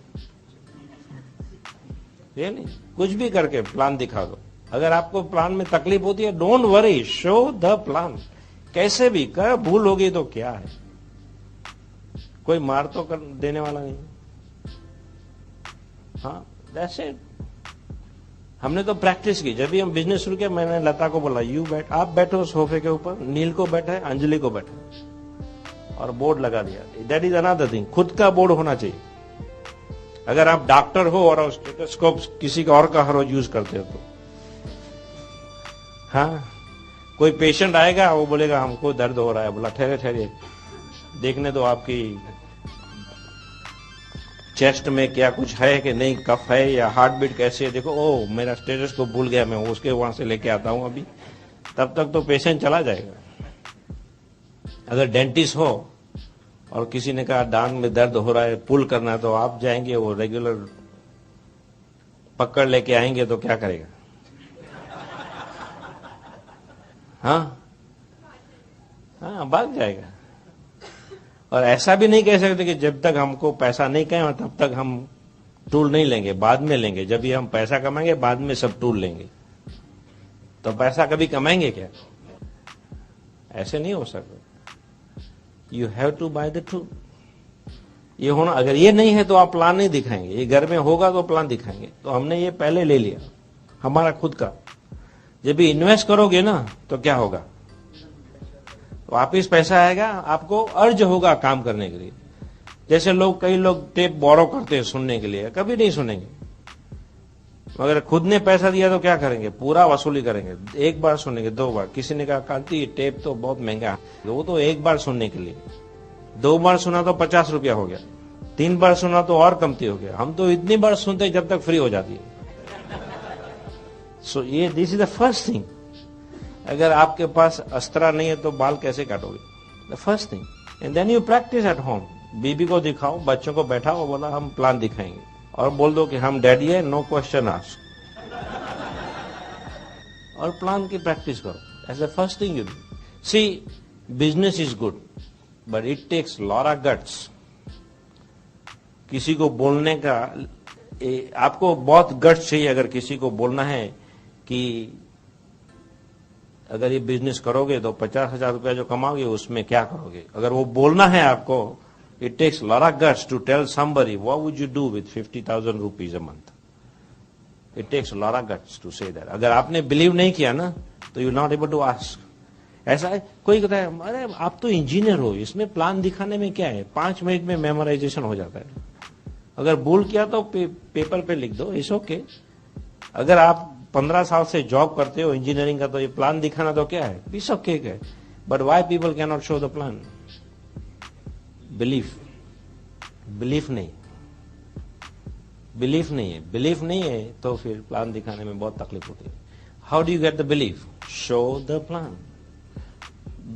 [SPEAKER 1] ये नहीं, कुछ भी करके प्लान दिखा दो. अगर आपको प्लान में तकलीफ होती है, don't worry, show the plan. कैसे भी कर, भूल हो गई तो क्या है, कोई मार तो देने वाला नहीं. हाँ, दैट्स इट. हमने तो प्रैक्टिस की. जब भी हम बिजनेस शुरू किया, मैंने लता को बोला आप बैठो सोफे के ऊपर. नील को बैठा है, अंजलि को बैठा है, और बोर्ड लगा दिया. That is another thing. खुद का बोर्ड होना चाहिए. अगर आप डॉक्टर हो और स्टेथोस्कोप किसी का और का हर रोज यूज करते हो तो हाँ, कोई पेशेंट आएगा, वो बोलेगा हमको दर्द हो रहा है. बोला ठहरे देखने दो आपकी चेस्ट में क्या कुछ है कि नहीं, कफ है या हार्ट बीट कैसे है. देखो, ओ मेरा स्टेथोस्कोप भूल गया, मैं उसके वहां से लेके आता हूं अभी. तब तक तो पेशेंट चला जाएगा. अगर डेंटिस्ट हो और किसी ने कहा दांत में दर्द हो रहा है, पुल करना है, तो आप जाएंगे, वो रेगुलर पकड़ लेके आएंगे तो क्या करेगा? हाँ, भाग जाएगा. और ऐसा भी नहीं कह सकते कि जब तक हमको पैसा नहीं कहें तब तक हम टूल नहीं लेंगे, बाद में लेंगे. जब भी हम पैसा कमाएंगे बाद में सब टूल लेंगे. तो पैसा कभी कमाएंगे क्या? ऐसे नहीं हो सकता. You have to buy the truth. ये होना, अगर ये नहीं है तो आप प्लान नहीं दिखाएंगे. ये घर में होगा तो प्लान दिखाएंगे. तो हमने ये पहले ले लिया हमारा खुद का. जब भी इन्वेस्ट करोगे ना तो क्या होगा? वापिस पैसा आएगा, आपको अर्ज होगा काम करने के लिए. जैसे कई लोग टेप बोरो करते हैं सुनने के लिए, कभी नहीं सुनेंगे. मगर खुद ने पैसा दिया तो क्या करेंगे, पूरा वसूली करेंगे। एक बार सुनेंगे, 2 बार। किसी ने कहा कांति टेप तो बहुत महंगा है, वो तो एक बार सुनने के लिए। 2 बार सुना तो 50 रुपया हो गया, 3 बार सुना तो और कमती हो गया। हम तो इतनी बार सुनते जब तक फ्री हो जाती है। सो ये this is the first thing. अगर आपके पास अस्त्रा नहीं है तो बाल कैसे काटोगे, the first thing. And then you practice at home. बीबी को दिखाओ, बच्चों को बैठाओ, बोला हम प्लान दिखाएंगे, और बोल दो कि हम डैडी है, नो क्वेश्चन आस्क, और प्लान की प्रैक्टिस करो। As the first thing you do. See, business is good but it takes lot of guts. किसी को बोलने का आपको बहुत गट्स चाहिए। अगर किसी को बोलना है कि अगर ये बिजनेस करोगे तो 50,000 रुपया जो कमाओगे उसमें क्या करोगे, अगर वो बोलना है आपको, it takes lot of guts to tell somebody what would you do with 50,000 rupees a month. It takes lot of guts to say that. अगर आपने बिलीव नहीं किया ना तो you not able to ask. ऐसा है, कोई कहता है अरे आप तो इंजीनियर हो, इसमें प्लान दिखाने में क्या है, 5 मिनट में मेमोराइजेशन हो जाता है। अगर भूल किया तो पेपर पे लिख दो, इट्स ओके। अगर आप 15 साल से जॉब करते हो इंजीनियरिंग का, तो ये प्लान दिखाना तो क्या है, पीस ऑफ केक है। But why people can not show the plan? Belief नहीं, बिलीफ नहीं है। बिलीफ नहीं है तो फिर प्लान दिखाने में बहुत तकलीफ होती है। How do you get the belief? Show the plan.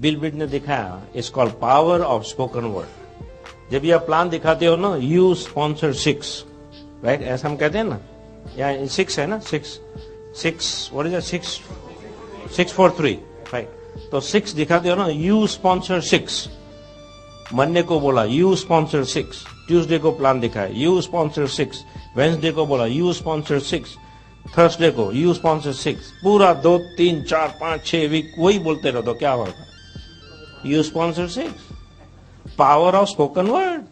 [SPEAKER 1] Bill Britt ने दिखाया, it's called power of spoken word. जब ये आप प्लान दिखाते हो ना, यू स्पॉन्सर 6, राइट, ऐसा हम कहते हैं ना, या 6 है ना, 6 व्हाट इज 6 4 3, राइट। तो 6 दिखाते हो ना, यू स्पॉन्सर 6। मंडे को बोला यू स्पॉन्सर 6, ट्यूसडे को प्लान दिखाया यू स्पॉन्सर 6, वेंसडे को बोला यू स्पॉन्सर 6, थर्सडे को यू स्पॉन्सर 6। पूरा 2 3 4 5 6 वीक वही बोलते रहो तो क्या होगा, you sponsor 6। Power of spoken word.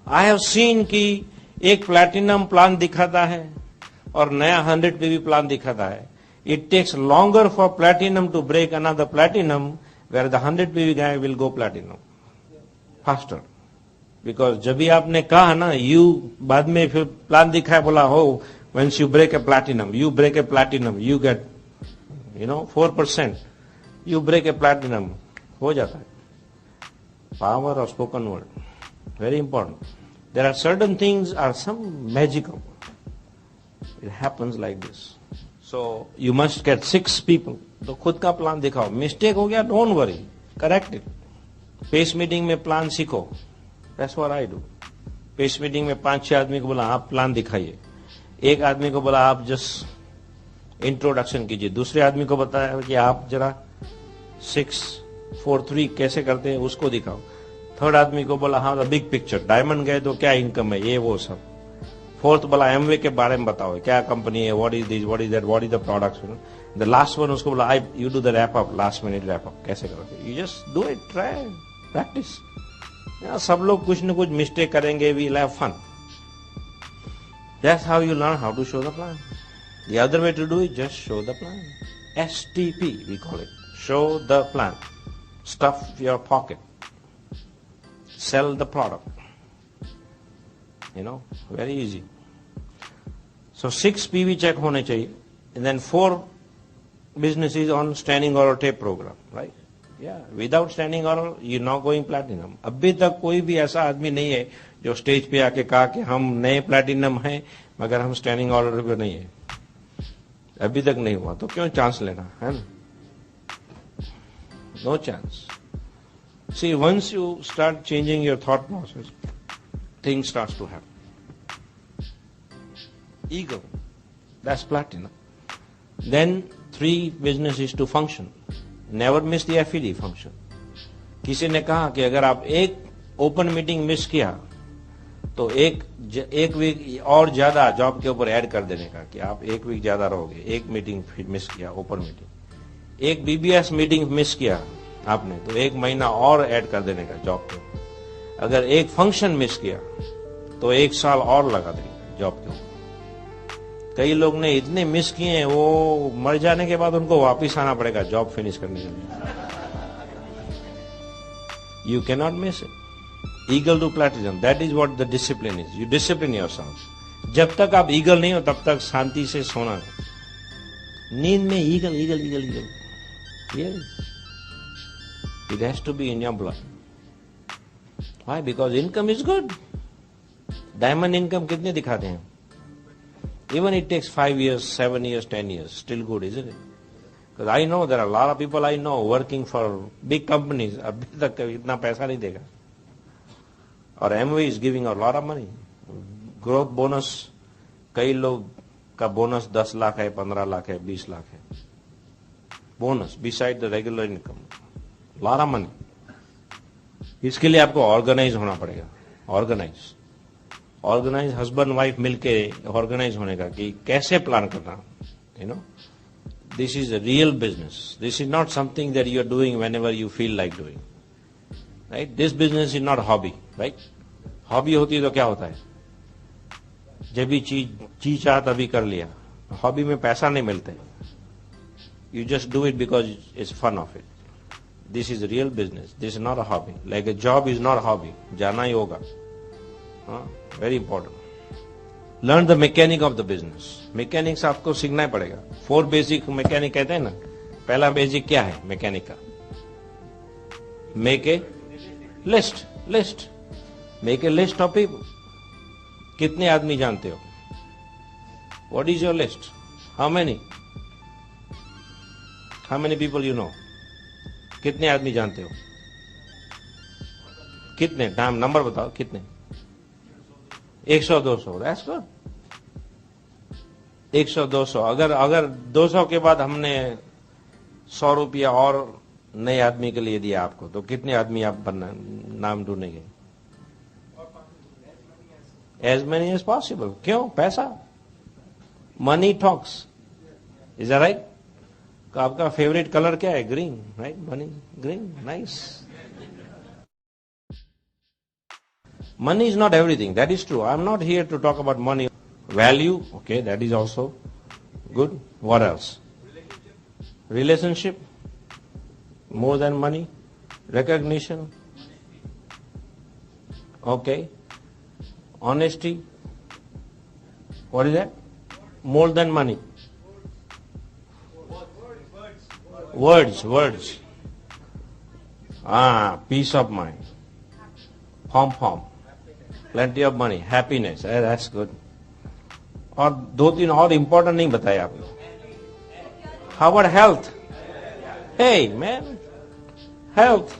[SPEAKER 1] I have seen कि एक प्लैटिनम प्लान दिखाता है और नया 100 PV प्लान दिखाता है। It takes longer for platinum to break another platinum, where the 100 PV guy will go platinum faster. Because जब भी आपने कहा ना, you बाद में फिर प्लान दिखाया, बोला हो once you break a platinum, you get 4%, you break a platinum, हो जाता है। Power of spoken word, very important. There are certain things are some magical. It happens like this. So you must get 6 people. तो खुद का plan दिखाओ। Mistake हो गया, don't worry, correct it. Pace meeting में प्लान सीखो, that's what I do. Pace meeting में 5-6 आदमी को बोला आप प्लान दिखाइए। एक आदमी को बोला आप जस्ट इंट्रोडक्शन कीजिए। दूसरे आदमी को बताया कि आप जरा 6 4 3 कैसे करते हैं उसको दिखाओ। थर्ड आदमी को बोला हाँ द बिग पिक्चर, डायमंड गए तो क्या इनकम है, ये वो सब। फोर्थ बोला एमवे के बारे में बताओ, क्या कंपनी है, what is this, what is that, what is the products. The last one उसको बोला you do the wrap up, last minute wrap up कैसे करोगे। You just do it, try, practice. सब लोग कुछ न कुछ मिस्टेक करेंगे, we will have fun. That's how you learn how to show the plan. The other way to do it, just show the plan. STP we call it, show the plan. Stuff your pocket, sell the product, very easy. So 6 PV check होने चाहिए, and then 4 businesses on standing order tape program, right? Yeah, without standing order, you're not going platinum. अभी तक कोई भी ऐसा आदमी नहीं है जो स्टेज पे आके कहा कि हम नए प्लैटिनम हैं मगर हम स्टैंडिंग ऑर्डर पे नहीं है। अभी तक नहीं हुआ, तो क्यों चांस लेना, है ना? No chance. See, once you start changing your thought process, things starts to happen. Ego, that's platinum. Then 3 businesses to function. Never miss the FED function. किसी ने कहा कि अगर आप एक ओपन मीटिंग मिस किया तो एक वीक और ज्यादा जॉब के ऊपर ऐड कर देने का, कि आप 1 वीक ज्यादा रहोगे। एक मीटिंग मिस किया, ओपन मीटिंग, एक BBS मीटिंग मिस किया आपने तो 1 महीना और ऐड कर देने का जॉब के ऊपर। अगर एक फंक्शन मिस किया तो 1 साल और लगा देंगे जॉब के ऊपर। कई लोग ने इतने मिस किए हैं, वो मर जाने के बाद उनको वापिस आना पड़ेगा जॉब फिनिश करने के लिए। You can not miss it. Eagle to platinum, that is what the discipline is. You discipline yourself. जब तक आप ईगल नहीं हो तब तक शांति से सोना। नींद में eagle eagle eagle eagle, it has to be in your blood. Why? Because income is good. Diamond income कितने दिखाते हैं? Even it takes 5 years, 7 years, 10 years, still good, isn't it? Because I know there are a lot of people I know working for big companies. अभी तक इतना पैसा नहीं देगा. और Amway is giving a lot of money. Growth bonus, कई लोग का बोनस 10 लाख है, 15 लाख है, 20 लाख है. Bonus beside the regular income. lot of money. इसके लिए आपको ऑर्गेनाइज होना पड़ेगा. ऑर्गेनाइज हस्बैंड वाइफ मिलके ऑर्गेनाइज होने का कि कैसे प्लान करना. You know, this is a real business. This is not something that you are doing whenever you feel like doing. Right? This business is not hobby. Right? Hobby होती है तो क्या होता है? जब भी चीज चाह तभी कर लिया. हॉबी में पैसा नहीं मिलता है. You just do it because it's fun of it. This is real business. This is not a hobby. Like a job is not a hobby. जाना ही होगा. Very important. Learn the mechanic of the business. Mechanics आपको सीखना ही पड़ेगा. 4 basic mechanic कहते हैं ना. पहला basic क्या है मैकेनिक का? Make a list. Make a list of people. कितने आदमी जानते हो? What is your list? How many? How many people you know? कितने आदमी जानते हो? कितने? नाम नंबर बताओ. कितने? 100-200. That's good. 100-200. अगर 200 के बाद हमने 100 रुपया और नए आदमी के लिए दिया आपको, तो कितने आदमी आप बनना नाम ढूंढेंगे? As many as possible. क्यों? पैसा. Money talks. Is that right? तो आपका फेवरेट कलर क्या है? Green. Right? Money. Green. Nice. Money is not everything. That is true. I am not here to talk about money. Value, okay, that is also good. What else? Relationship, more than money. Recognition, okay. Honesty, what is that? More than money. Words. Peace of mind. Form. Plenty of money. Happiness. That's good. और 2-3 और important नहीं बताए आपने. How about health? Hey, man. Health.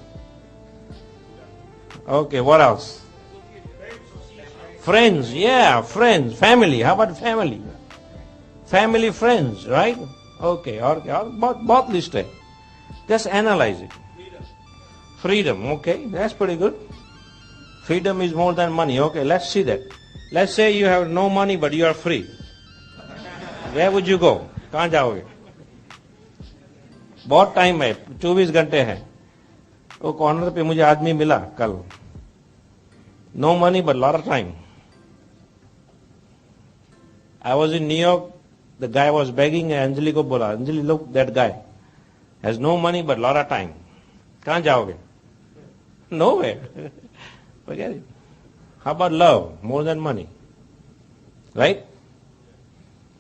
[SPEAKER 1] Okay, what else? Friends. Yeah, friends. Family. How about family? Family, friends, right? Okay, और क्या? बहुत list है. Just analyze it. Freedom, okay, that's pretty good. Freedom is more than money. Okay, let's see that. Let's say you have no money but you are free. Where would you go? कहाँ जाओगे? बहुत time है, 24 घंटे है. वो corner पे मुझे आदमी मिला कल. No money but lot of time. I was in New York. The guy was begging and Anjali को बोला, Anjali, look, that guy has no money but lot of time. कहाँ जाओगे? Nowhere. Forget it. How about love? More than money. Right?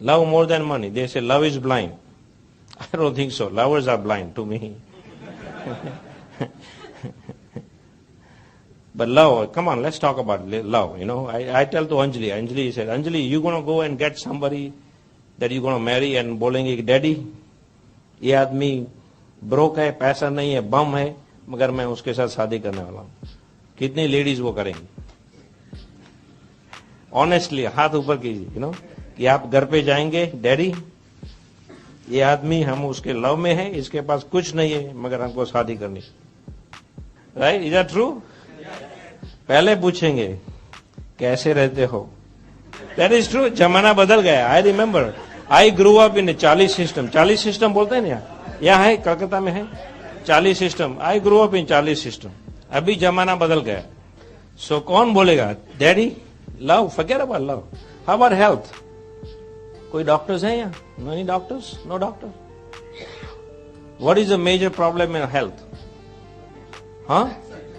[SPEAKER 1] Love more than money. They say love is blind. I don't think so. Lovers are blind to me. But love, come on, let's talk about love. You know, I tell to Anjali said, Anjali, you going to go and get somebody that you going to marry and बोलेंगे कि daddy ये आदमी broke है, पैसा नहीं है, बम है, मगर मैं उसके साथ शादी करने वाला हूं. कितनी लेडीज वो करेंगी? ऑनेस्टली हाथ ऊपर कीजिए. यू नो, कि आप घर पे जाएंगे, डैडी ये आदमी हम उसके लव में है, इसके पास कुछ नहीं है, मगर हमको शादी करनी. राइट? Is that true? पहले पूछेंगे कैसे रहते हो. That is true. जमाना बदल गया. I remember I grew up in 40 system. 40 system बोलते हैं ना, यहाँ है, कलकत्ता में है 40 system. I grew up in 40 system. अभी जमाना बदल गया. सो कौन बोलेगा daddy love? Forget about love. How about health? कोई डॉक्टर्स हैं यहाँ? No any doctors? No doctor. What is the major problem in health?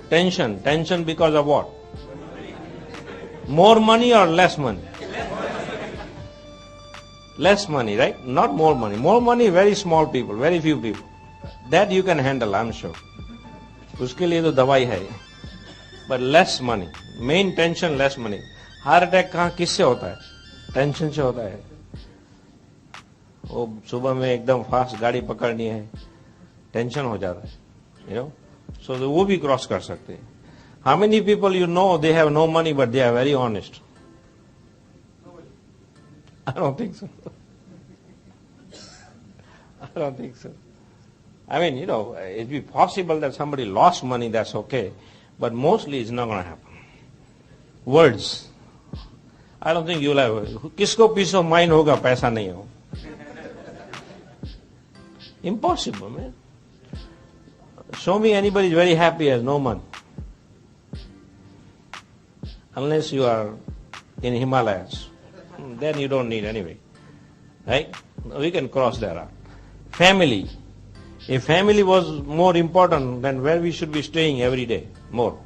[SPEAKER 1] Tension. Because of what? More money or less money? less money, right? Not more money. More money, very small people, very few people. That you can handle, I'm sure. उसके लिए तो दवाई है. But less money. Main tension, less money. Heart attack कहाँ किससे होता है? Tension से होता है. वो सुबह में एकदम फास्ट गाड़ी पकड़नी है, टेंशन हो जाता है. You know? So वो भी क्रॉस कर सकते हैं. How many people you know they have no money but they are very honest? I don't think so. I don't think so. I mean, you know, it'd be possible that somebody lost money, that's okay. But mostly it's not going to happen. Words. I don't think you'll have. किसको peace of mind होगा पैसा नहीं हो? Impossible, man. Show me anybody is very happy has no money. Unless you are in Himalayas. Then you don't need anyway. Right? We can cross that out. Family. If family was more important, then where we should be staying every day? More.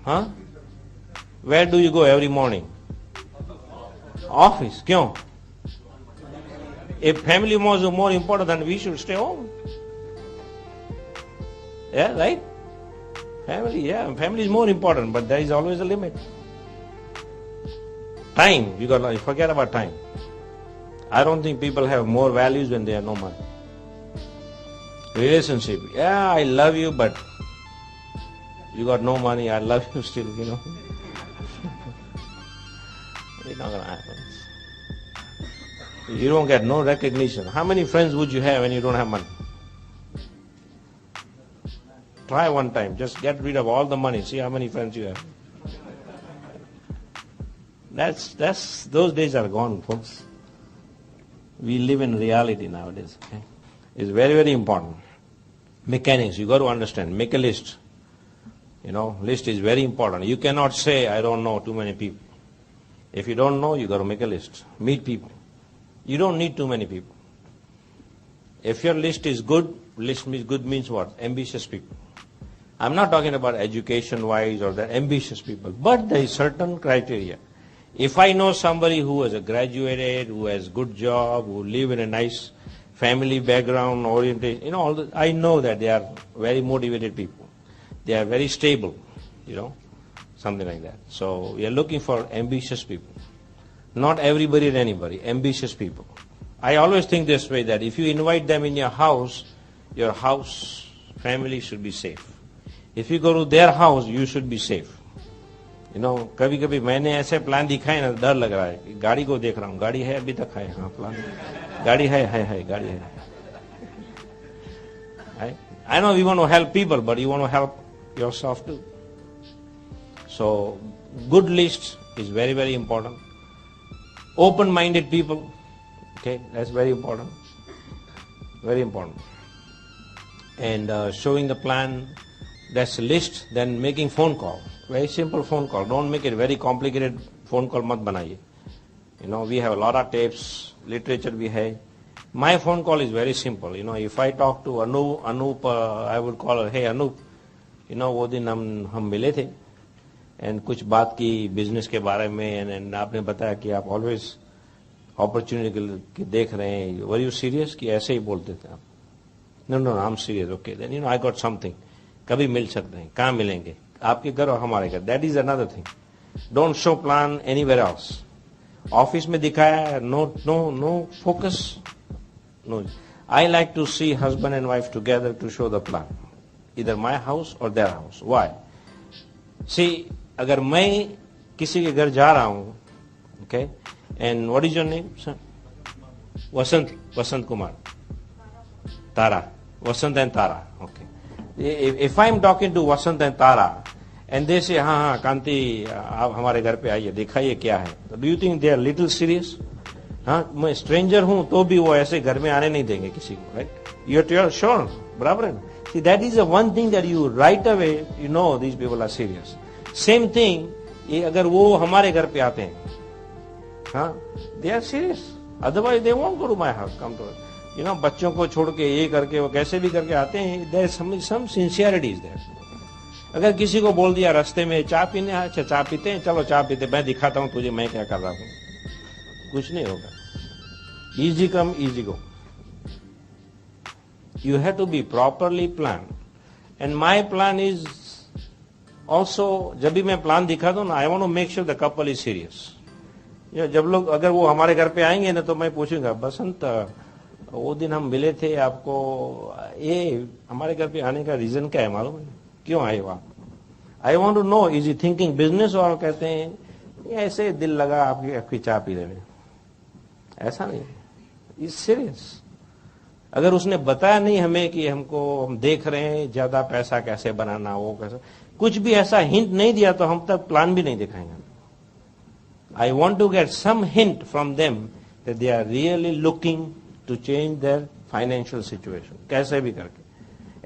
[SPEAKER 1] Huh? Where do you go every morning? Office. क्यों? If family was more important, then we should stay home. Yeah, right? Family, yeah. Family is more important, but there is always a limit. Time. You got to forget about time. I don't think people have more values when they have no money. Relationship. Yeah, I love you, but you got no money. I love you still, you know. It's not going to happen. You don't get no recognition. How many friends would you have when you don't have money? Try one time. Just get rid of all the money. See how many friends you have. Those days are gone, folks. We live in reality nowadays. Okay? It's very, very important. Mechanics, you got to understand. Make a list. You know, list is very important. You cannot say, I don't know too many people. If you don't know, you got to make a list. Meet people. You don't need too many people. If your list is good means what? Ambitious people. I'm not talking about education-wise or the ambitious people, but there is certain criteria. If I know somebody who has graduated, who has good job, who live in a nice family background, orientation, you know, I know that they are very motivated people. They are very stable, you know, something like that. So we are looking for ambitious people. Not everybody and anybody, ambitious people. I always think this way, that if you invite them in your house family should be safe. If you go to their house, you should be safe. You know, कभी कभी मैंने ऐसे plan दिखाए ना, डर लग रहा है कि गाड़ी को देख रहा हूँ, गाड़ी है अभी तक है, हाँ प्लान गाड़ी है गाड़ी है. I know we want to help people, but you want to help yourself too. So good list is very, very important. Open-minded people, okay, that's very important. Very important. And showing the plan, that's a list. Then making phone call. Very simple phone call. Don't make it very complicated. Phone call mat banaiye. You know, we have a lot of tapes, literature we have. My phone call is very simple. You know, if I talk to Anup, I would call her, hey Anup, you know, वो दिन हम मिले थे, and कुछ बात की business के बारे में, and आपने बताया कि आप always opportunity की देख रहे हैं. Were you serious? कि ऐसे ही बोलते थे आप? No, I'm serious. Okay, then you know I got something. कभी मिल सकते हैं. कहाँ मिलेंगे? आपके घर और हमारे घर. That is another thing. Don't show plan anywhere else. Office में दिखाया, no focus. No. I like to see husband and wife together to show the plan. Either my house or their house. Why? See, अगर मैं किसी के घर जा रहा हूँ, okay, and what is your name, sir? Vasant Kumar. Tara. Vasant and Tara. Okay. If I'm talking to Vasant and Tara, and they say, हाँ कांति आप हमारे घर पे आइए, दिखाइए क्या है, do you think they are little serious? हाँ, मैं stranger हूँ तो भी वो ऐसे घर में आने नहीं देंगे किसी को, right? You're sure, बराबर है ना? See, that is the one thing that you right away you know these people are serious. Same thing, ये अगर वो हमारे घर पे आते हैं, हाँ, they are serious. Otherwise they won't go to my house, come to us. You know, बच्चों को छोड़ के ये करके वो कैसे भी करके आते हैं, there is some sincerity is there. अगर किसी को बोल दिया रास्ते में चाय पीने, अच्छा चाय पीते हैं, चलो चाय पीते, मैं दिखाता हूँ तुझे मैं क्या कर रहा हूँ, कुछ नहीं होगा. Easy come, easy go. You have to be properly planned. And my plan is also, जब भी मैं प्लान दिखा दूं ना, I want to make sure the couple is serious. जब लोग अगर वो हमारे घर पे आएंगे ना तो मैं पूछूंगा, बसंत वो दिन हम मिले थे आपको, ये हमारे घर पे आने का रीजन क्या है मालूम है, क्यों आए हो आप? I want to know, is he thinking business, और कहते हैं ऐसे दिल लगा आपकी चाय पी रहे हैं, ऐसा नहीं, इज सीरियस. अगर उसने बताया नहीं हमें कि हमको, हम देख रहे हैं ज्यादा पैसा कैसे बनाना, वो कैसे, कुछ भी ऐसा हिंट नहीं दिया तो हम तक प्लान भी नहीं दिखाएंगे. I want to get some hint from them that they are really looking to change their financial situation, कैसे भी करके,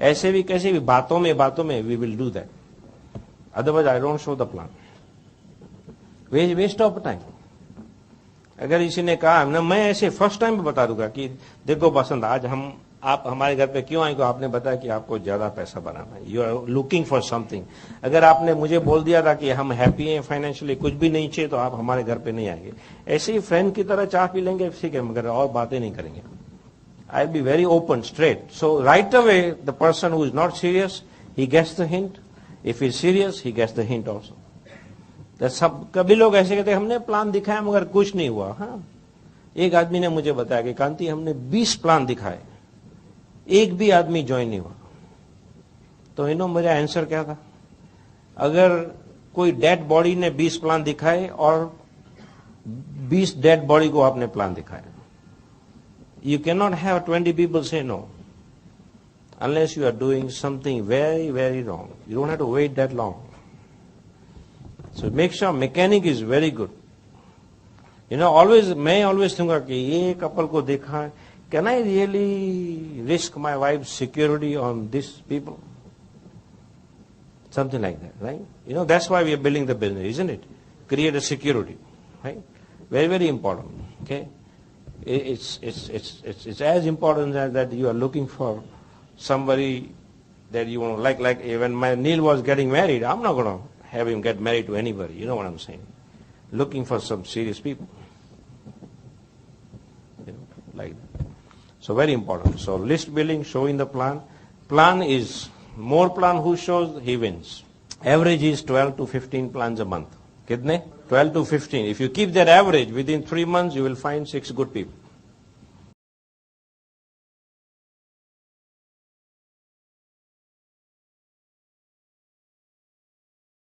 [SPEAKER 1] ऐसे भी कैसे भी, बातों में we will do that. Otherwise I don't show the plan. Waste of time. अगर इसी ने कहा ना, मैं ऐसे फर्स्ट टाइम बता दूंगा कि देखो बसंत, आज आप हमारे घर पे क्यों आएंगे, आपने बताया कि आपको ज्यादा पैसा बनाना है, you are looking for something. अगर आपने मुझे बोल दिया था कि हम हैप्पी हैं फाइनेंशियली, कुछ भी नहीं चाहिए, तो आप हमारे घर पे नहीं आएंगे. ऐसे ही फ्रेंड की तरह चाय पी लेंगे, ठीक है, मगर और बातें नहीं करेंगे. I be very open, straight. So right away the person who is not serious, he gets the hint. If is serious, he gets the hint also. सब कभी लोग ऐसे कहते हैं हमने प्लान दिखाया मगर कुछ नहीं हुआ. हाँ, एक आदमी ने मुझे बताया कि कांति हमने 20 प्लान दिखाए, एक भी आदमी ज्वाइन नहीं हुआ. तो मेरा आंसर क्या था, अगर कोई डेड बॉडी ने 20 प्लान दिखाए और 20 डेड बॉडी को आपने प्लान दिखाया, you can not have 20 people से no unless you are doing something very, very wrong. You don't have to wait that long. So make sure mechanic is very good. मैं always think कि ये couple को देखा, can I really risk my wife's security on these people? Something like that, right? That's why we are building the business, isn't it? Create a security, right? Very, very important. Okay, it's as important as that you are looking for somebody that you want, like when Neil was getting married, I'm not going to have him get married to anybody. You know what I'm saying? Looking for some serious people. Like that. So very important. So list building, showing the plan. Plan is, more plan who shows, he wins. Average is 12 to 15 plans a month. Kitne? 12 to 15. If you keep that average, within 3 months you will find 6 good people.